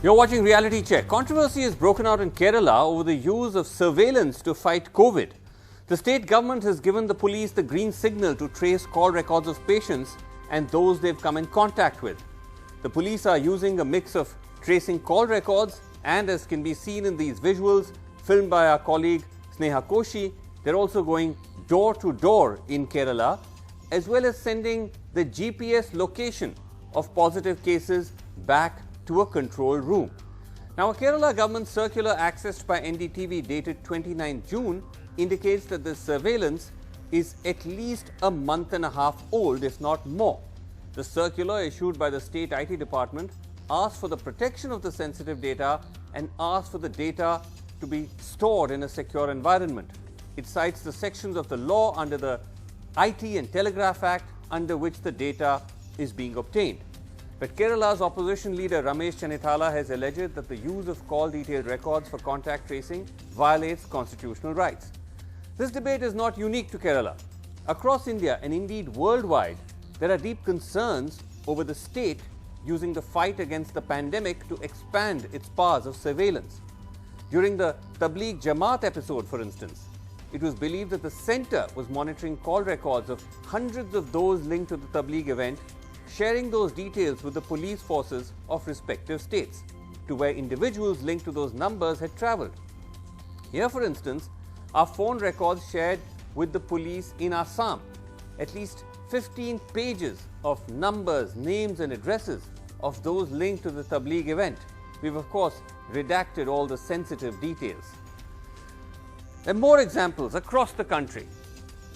You're watching Reality Check. Controversy has broken out in Kerala over the use of surveillance to fight COVID. The state government has given the police the green signal to trace call records of patients and those they've come in contact with. The police are using a mix of tracing call records and, as can be seen in these visuals filmed by our colleague Sneha Koshi, they're also going door to door in Kerala, as well as sending the GPS location of positive cases back to a control room. Now, a Kerala government circular accessed by NDTV dated 29 June indicates that the surveillance is at least a month and a half old, if not more. The circular issued by the state IT department asks for the protection of the sensitive data and asks for the data to be stored in a secure environment. It cites the sections of the law under the IT and Telegraph Act under which the data is being obtained. But Kerala's opposition leader Ramesh Chennithala has alleged that the use of call detailed records for contact tracing violates constitutional rights. This debate is not unique to Kerala. Across India and indeed worldwide, there are deep concerns over the state using the fight against the pandemic to expand its powers of surveillance. During the Tabligh Jamaat episode, for instance, it was believed that the centre was monitoring call records of hundreds of those linked to the Tabligh event, sharing those details with the police forces of respective states to where individuals linked to those numbers had travelled. Here, for instance, are phone records shared with the police in Assam. At least 15 pages of numbers, names and addresses of those linked to the Tabligh event. We've of course redacted all the sensitive details. There are more examples across the country.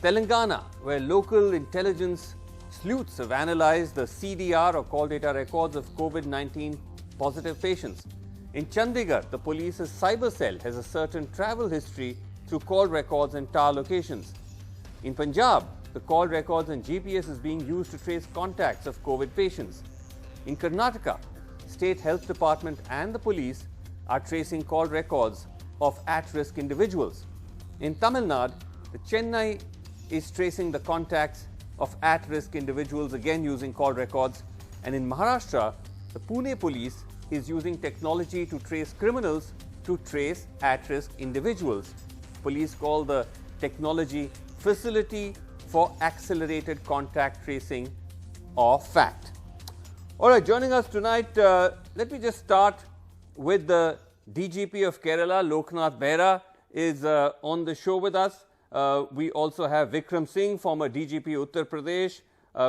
Telangana, where local intelligence sleuths have analyzed the CDR or call data records of COVID-19 positive patients. In Chandigarh, the police's cyber cell has a certain travel history through call records and tower locations. In Punjab, the call records and GPS is being used to trace contacts of COVID patients. In Karnataka, State Health Department and the police are tracing call records of at-risk individuals. In Tamil Nadu, the Chennai is tracing the contacts of at-risk individuals, again using call records. And in Maharashtra, the Pune police is using technology to trace criminals to trace at-risk individuals. Police call the technology Facility for Accelerated Contact Tracing, or FACT. All right, joining us tonight, let me just start with the DGP of Kerala, Loknath Behera, is on the show with us. We also have Vikram Singh, former DGP Uttar Pradesh.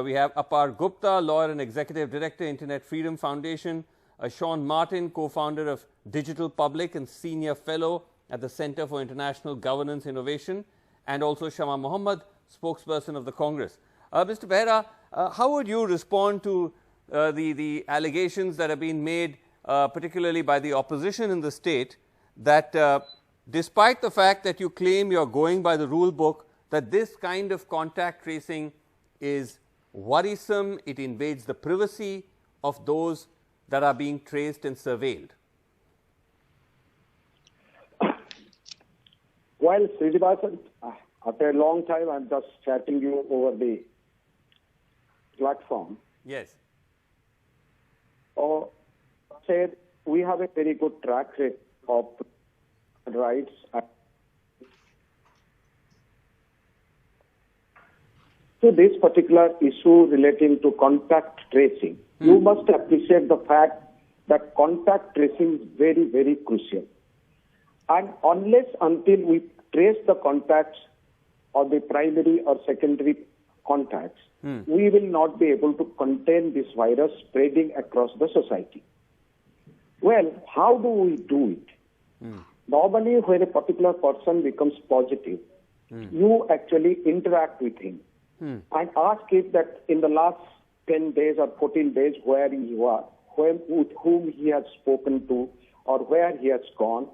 We have Apar Gupta, lawyer and executive director, Internet Freedom Foundation. Sean Martin, co-founder of Digital Public and senior fellow at the Center for International Governance Innovation. And also Shama Mohammed, spokesperson of the Congress. Mr. Behera, how would you respond to the allegations that have been made, particularly by the opposition in the state, that despite the fact that you claim you're going by the rule book, that this kind of contact tracing is worrisome, it invades the privacy of those that are being traced and surveilled? Well, Srinivasan, after a long time, I'm just chatting you over the platform. Yes. Said we have a very good track record of rights. So this particular issue relating to contact tracing, you must appreciate the fact that contact tracing is very, very crucial. And unless until we trace the contacts or the primary or secondary contacts, we will not be able to contain this virus spreading across the society. Well, how do we do it? Normally, when a particular person becomes positive, you actually interact with him and ask him that in the last 10 days or 14 days where you are, with whom he has spoken to or where he has gone.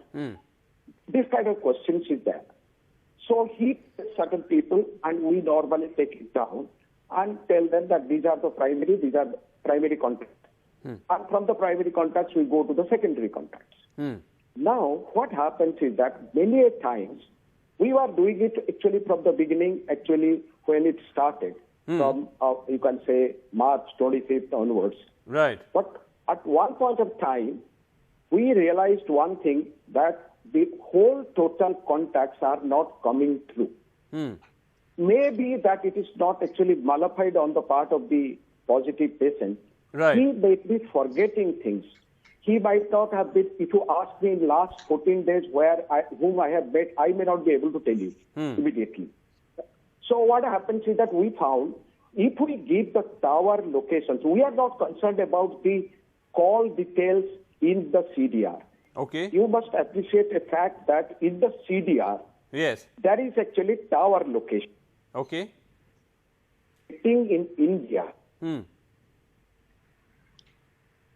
This kind of questions is there. So he takes certain people and we normally take it down and tell them that these are the primary contacts. And from the primary contacts, we go to the secondary contacts. Now, what happens is that many a times, we were doing it actually from the beginning, actually when it started, from, you can say, March 25th onwards. Right. But at one point of time, we realized one thing, that the whole total contacts are not coming through. Maybe that it is not actually mollified on the part of the positive patient. Right. He might be forgetting things. He might not have been, if you ask me in last 14 days whom I have met, I may not be able to tell you immediately. So what happens is that we found, if we give the tower locations, we are not concerned about the call details in the CDR. Okay. You must appreciate a fact that in the CDR, Yes. there is actually tower location. Okay. In India,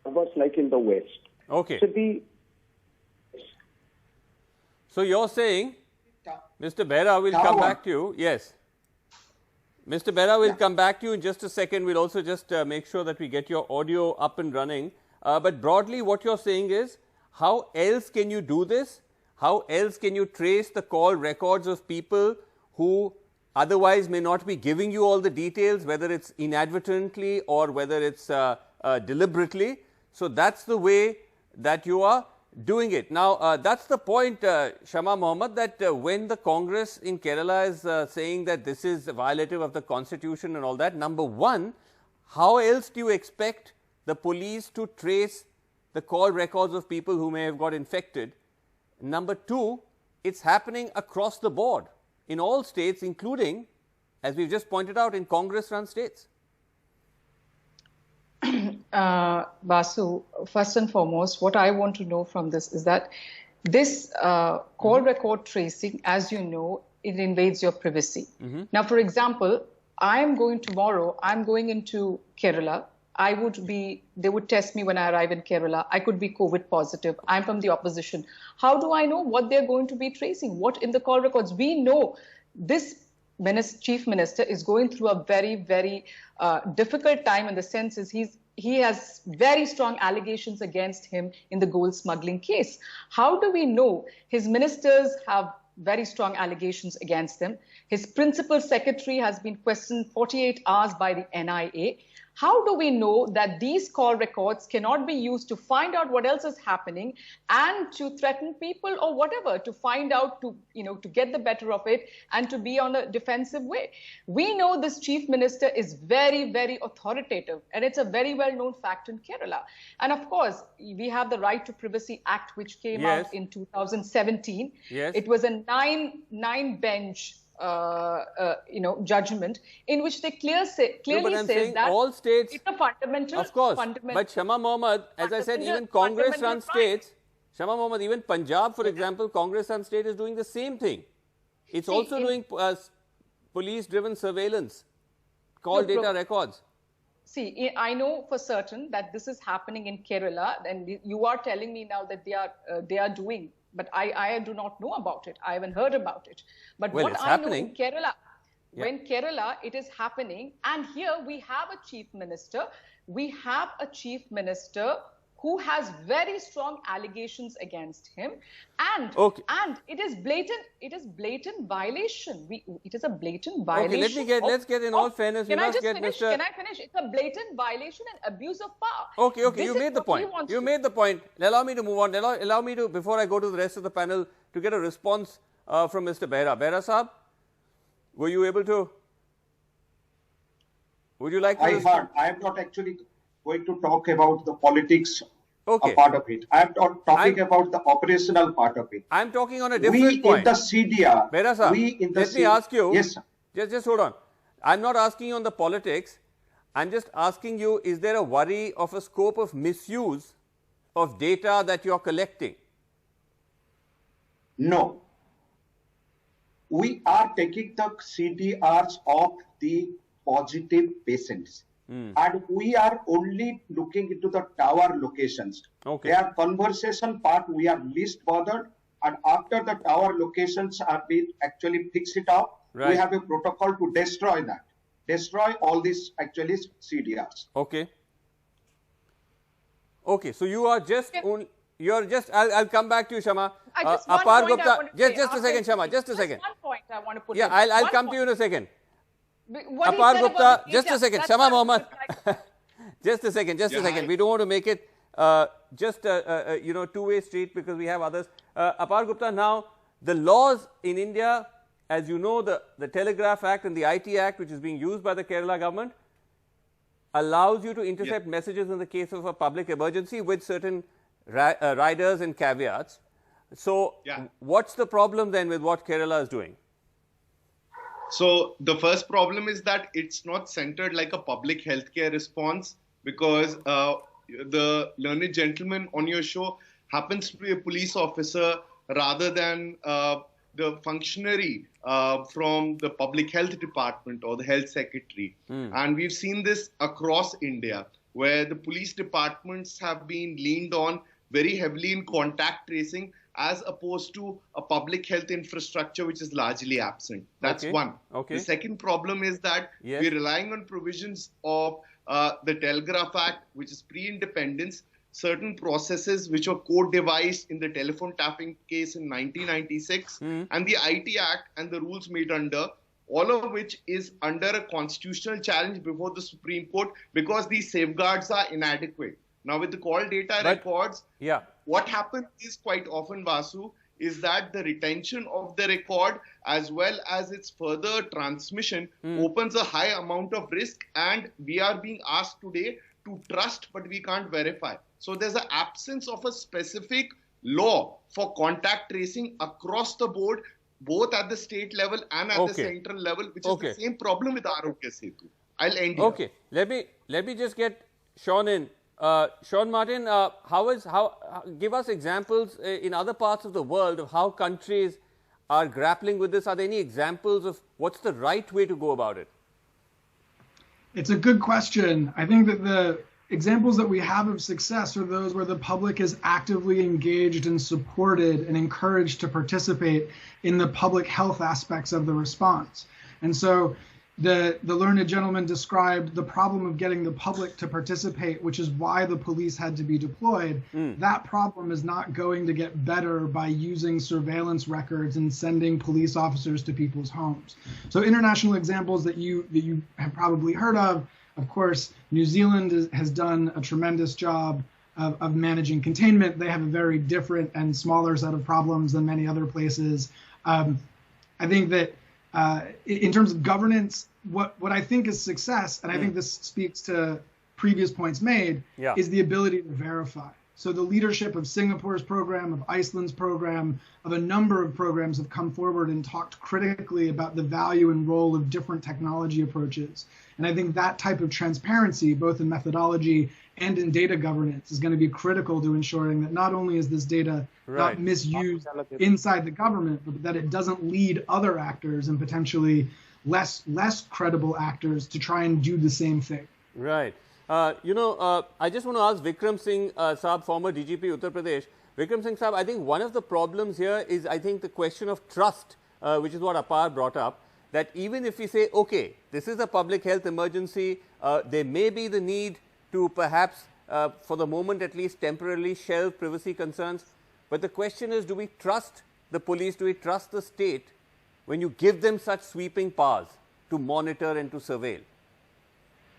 was like in the West. Okay. So So you're saying, Mr. Behra, we'll come back to you. Yes. Mr. Behra, we'll come back to you in just a second. We'll also just make sure that we get your audio up and running. But broadly, what you're saying is, how else can you do this? How else can you trace the call records of people who otherwise may not be giving you all the details, whether it's inadvertently or whether it's deliberately? So that's the way that you are doing it. Now, that's the point, Shama Mohammed, that when the Congress in Kerala is saying that this is violative of the constitution and all that, number one, how else do you expect the police to trace the call records of people who may have got infected? Number two, it's happening across the board in all states, including, as we've just pointed out, in Congress-run states. Basu, first and foremost, what I want to know from this is that this call record tracing, as you know, it invades your privacy. Now, for example, I'm going into Kerala. They would test me when I arrive in Kerala. I could be COVID positive. I'm from the opposition. How do I know what they're going to be tracing? What in the call records? We know this chief minister is going through a very, very difficult time, in the sense is he has very strong allegations against him in the gold smuggling case. How do we know his ministers have very strong allegations against them? His principal secretary has been questioned 48 hours by the NIA. How do we know that these call records cannot be used to find out what else is happening and to threaten people or whatever, to find out, to get the better of it and to be on a defensive way? We know this chief minister is very, very authoritative, and it's a very well-known fact in Kerala. And of course, we have the Right to Privacy Act, which came out in 2017. Yes. It was a nine-bench judgment in which they clearly says that all states, it's a fundamental. Of course, but Shama Mohammed, as I said, even Congress-run states, Shama Mohammed, even Punjab, for example, Congress-run state is doing the same thing. It's also doing police-driven surveillance, call data records. See, I know for certain that this is happening in Kerala, and you are telling me now that they are doing. But I do not know about it. I haven't heard about it. But well, what I know in Kerala, when Kerala, it is happening. And here we have a chief minister. We have a chief minister who has very strong allegations against him. And it is blatant. It is blatant violation. It is a blatant violation. Okay, let's get in all fairness. Can I finish? It's a blatant violation and abuse of power. Okay, you made the point. You made the point. Allow me to move on. Allow me to, before I go to the rest of the panel, to get a response from Mr. Behra. Behra Saab, were you able to? Would you like to? I am not actually going to talk about the politics part of it. I am not talking about the operational part of it. I am talking on a different point. In the CDR, Behra Saab, let me ask you. Yes, sir. Just hold on. I am not asking you on the politics. I am just asking you, is there a worry of a scope of misuse of data that you are collecting? No. We are taking the CDRs of the positive patients. And we are only looking into the tower locations. Their conversation part, we are least bothered. And after the tower locations are being actually fixed it up, we have a protocol to destroy that. Destroy all these actually CDRs. Okay, so you are just I'll come back to you, Shama. Apar Gupta, just a second, Shama, just a second. One point I want to put. Yeah, I'll come to you in a second. Apar Gupta, just a second. Shama Mohammed. Just a second. We don't want to make it just two-way street because we have others. Apar Gupta, now the laws in India, as you know, the Telegraph Act and the IT Act, which is being used by the Kerala government, allows you to intercept messages in the case of a public emergency with certain riders and caveats. So, what's the problem then with what Kerala is doing? So, the first problem is that it's not centered like a public healthcare response, because the learned gentleman on your show happens to be a police officer rather than the functionary from the public health department or the health secretary. And we've seen this across India, where the police departments have been leaned on very heavily in contact tracing as opposed to a public health infrastructure which is largely absent. That's one. The second problem is that we're relying on provisions of the Telegraph Act, which is pre-independence, certain processes which were co-devised in the telephone tapping case in 1996, and the IT Act and the rules made under, all of which is under a constitutional challenge before the Supreme Court because these safeguards are inadequate. Now, with the call data records, what happens is quite often, Vasu, is that the retention of the record as well as its further transmission opens a high amount of risk, and we are being asked today to trust, but we can't verify. So there's an absence of a specific law for contact tracing across the board, both at the state level and at the central level, which is the same problem with Arogya Setu. I'll end here. Let me just get Sean in. Sean Martin, give us examples in other parts of the world of how countries are grappling with this. Are there any examples of what's the right way to go about it? It's a good question. I think that the examples that we have of success are those where the public is actively engaged and supported and encouraged to participate in the public health aspects of the response. And so the learned gentleman described the problem of getting the public to participate, which is why the police had to be deployed. That problem is not going to get better by using surveillance records and sending police officers to people's homes. So international examples that you have probably heard of course, New Zealand has done a tremendous job of managing containment. They have a very different and smaller set of problems than many other places. I think that in terms of governance, what I think is success, and I think this speaks to previous points made, is the ability to verify. So the leadership of Singapore's program, of Iceland's program, of a number of programs have come forward and talked critically about the value and role of different technology approaches. And I think that type of transparency, both in methodology and in data governance, is going to be critical to ensuring that not only is this data not misused inside the government, but that it doesn't lead other actors and potentially less credible actors to try and do the same thing. Right. I just want to ask Vikram Singh Saab, former DGP Uttar Pradesh. Vikram Singh Saab, I think one of the problems here is, I think, the question of trust, which is what Apar brought up, that even if we say, okay, this is a public health emergency, there may be the need to perhaps, for the moment at least, temporarily shelve privacy concerns. But the question is, do we trust the police, do we trust the state when you give them such sweeping powers to monitor and to surveil?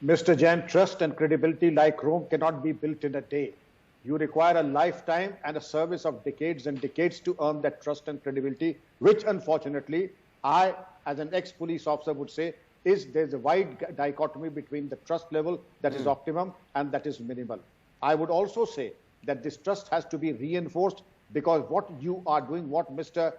Mr. Jain, trust and credibility like Rome cannot be built in a day. You require a lifetime and a service of decades and decades to earn that trust and credibility, which unfortunately, I, as an ex-police officer, would say there's a wide dichotomy between the trust level that is optimum and that is minimal. I would also say that this trust has to be reinforced, because what you are doing, what Mr.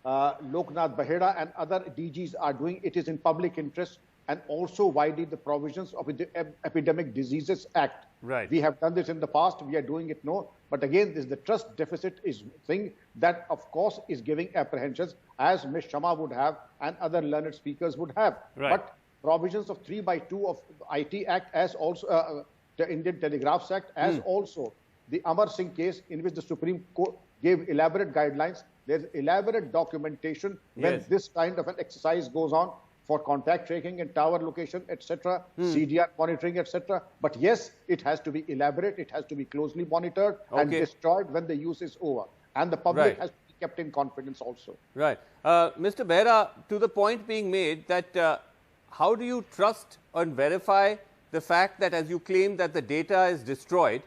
Loknath Behera and other DGs are doing, it is in public interest, and also widely the provisions of the Epidemic Diseases Act. Right. We have done this in the past, we are doing it now. But again, the trust deficit is thing that, of course, is giving apprehensions, as Ms. Shama would have and other learned speakers would have. Right. But provisions of 3x2 of IT Act, as also the Indian Telegraphs Act, as also the Amar Singh case, in which the Supreme Court gave elaborate guidelines. There's elaborate documentation when this kind of an exercise goes on, for contact tracking and tower location, etc., CDR monitoring, etc. But yes, it has to be elaborate, it has to be closely monitored and destroyed when the use is over. And the public has to be kept in confidence also. Right. Mr. Behera, to the point being made that how do you trust and verify the fact that, as you claim, that the data is destroyed,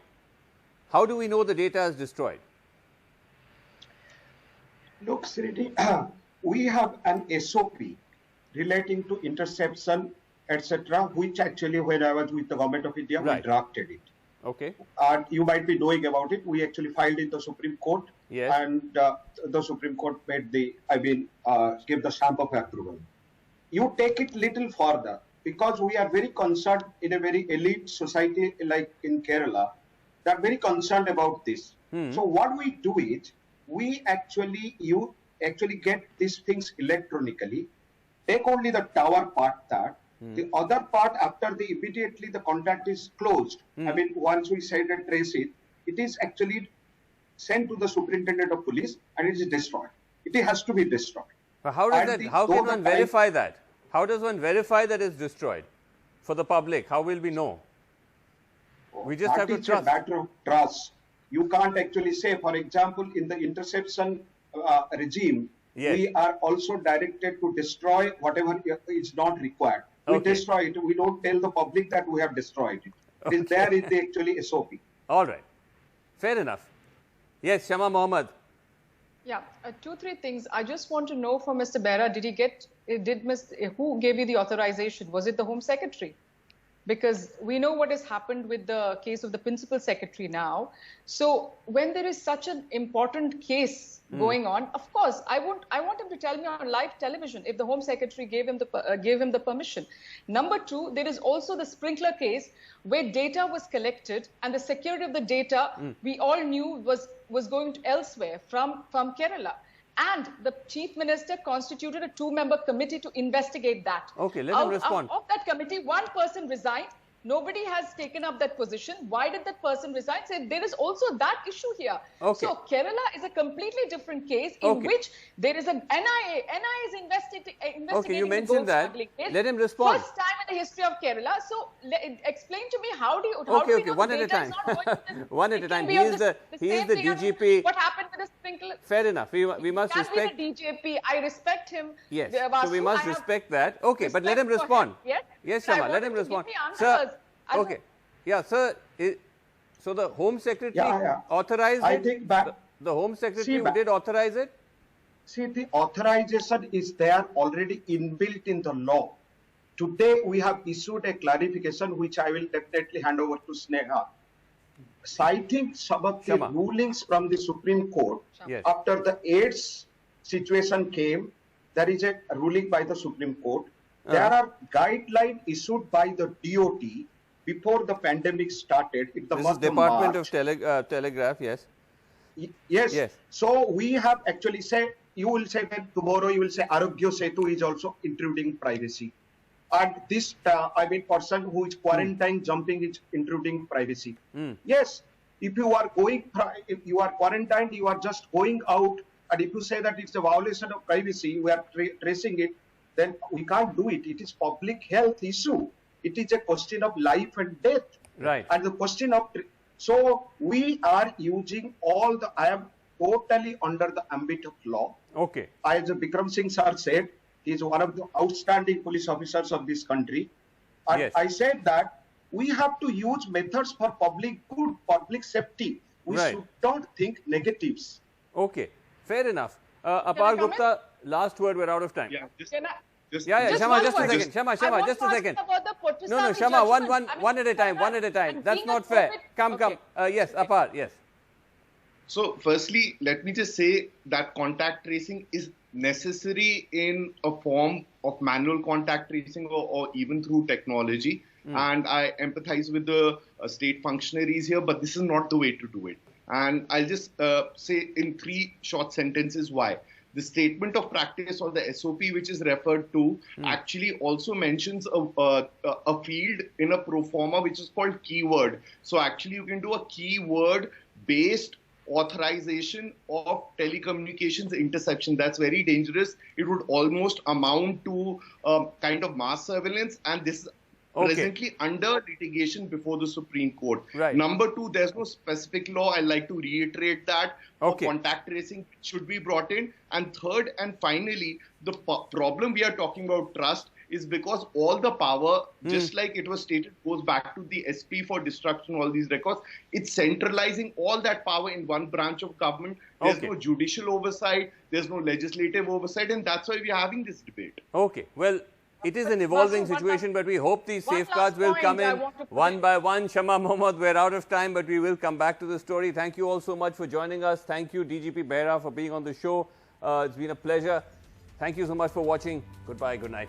How do we know the data is destroyed? Look, Srini, we have an SOP relating to interception, etc., which actually, when I was with the Government of India, Right. we drafted it. Okay. And you might be knowing about it. We actually filed in the Supreme Court, Yes. and the Supreme Court made give the stamp of approval. You take it little further, because we are very concerned in a very elite society like in Kerala. They are very concerned about this. So what we do is, you actually get these things electronically. Take only the tower part that. The other part, after immediately the contact is closed, once we send and trace it, it is actually sent to the superintendent of police and it is destroyed. It has to be destroyed. But how does that? How can one verify that? How does one verify that it's destroyed for the public? How will we know? We just have to It's trust. a matter of trust. You can't actually say, for example, in the interception regime, Yes. we are also directed to destroy whatever is not required. We Okay. destroy it. We don't tell the public that we have destroyed it. It is there in the actually SOP. All right. Fair enough. Yes, Shama Mohammed. Yeah, 2-3 things. I just want to know from Mr. Bera, who gave you the authorization? Was it the Home Secretary? Because we know what has happened with the case of the Principal Secretary now. So when there is such an important case going on, of course, I want him to tell me on live television if the Home Secretary gave him the permission. Number 2, there is also the sprinkler case where data was collected and the security of the data we all knew was going to elsewhere from Kerala. And the Chief Minister constituted a 2-member committee to investigate that. Okay, let him respond. Of that committee, one person resigned. Nobody has taken up that position. Why did that person resign? So there is also that issue here. Okay. So Kerala is a completely different case in Okay. which there is an NIA. NIA is investigating Okay, you the mentioned gold that. smuggling case. Let him respond. First time in the history of Kerala. So explain to me how do we Okay, know one the at a data is time. not going to this? One at It a can time. be He of is the same thing as DGP. What happened with the sprinkler? Fair enough. We must Can respect. be the DGP. I respect him. Yes. Vasu, So we must I have respect that. Okay, but let him respect for respond. Yes. Yes, But I Shama, let want him to respond. give me Sir. answers. I don't- Okay. Yeah, sir. So the Home Secretary Yeah. authorized I it? think that- The Home Secretary See, did authorize it? See, the authorization is there already inbuilt in the law. Today, we have issued a clarification, which I will definitely hand over to Sneha. Citing some of the Shama. rulings from the Supreme Court, Yes. after the AIDS situation came, there is a ruling by the Supreme Court. There are guidelines issued by the DOT before the pandemic started in the This is month of Department March. of Telegraph, yes. Yes. Yes. So we have actually said, you will say that tomorrow you will say Arogya Setu is also intruding privacy. And this, person who is quarantined jumping is intruding privacy. Yes. If you are quarantined, you are just going out. And if you say that it's a violation of privacy, we are tracing it, then we can't do it. It is public health issue. It is a question of life and death. Right. And the question of, so we are using I am totally under the ambit of law. Okay. As Bikram Singh sir said, he is one of the outstanding police officers of this country. And Yes. I said that we have to use methods for public good, public safety. We Right. should not think negatives. Okay. Fair enough. Apar come in? Gupta, last word, we're out of time. Yeah, Can I? Yeah, Just Shama, one just a word. second. Shama, I want just to a ask second. about the Pottaswamy No, Shama, one judgment. at a time, one at a time. And That's being not a fair. COVID Come. Yes, Apar, yes. So firstly, let me just say that contact tracing is necessary in a form of manual contact tracing or even through technology. And I empathize with the state functionaries here, but this is not the way to do it. And I'll just say in 3 short sentences why. The statement of practice or the SOP which is referred to actually also mentions a field in a pro forma which is called keyword. So actually you can do a keyword based authorization of telecommunications interception. That's very dangerous. It would almost amount to kind of mass surveillance, and this is presently under litigation before the Supreme Court. Right. Number 2, there's no specific law. I'd like to reiterate that. Okay. Contact tracing should be brought in. And third and finally, the problem we are talking about trust is because all the power, just like it was stated, goes back to the SP for destruction of all these records. It's centralizing all that power in one branch of government. There's no judicial oversight, there's no legislative oversight, and that's why we're having this debate. Okay, well, it is an evolving situation, but we hope these safeguards will come in one by one. Shama Mohammad, we're out of time, but we will come back to the story. Thank you all so much for joining us. Thank you, DGP Behera, for being on the show. It's been a pleasure. Thank you so much for watching. Goodbye, good night.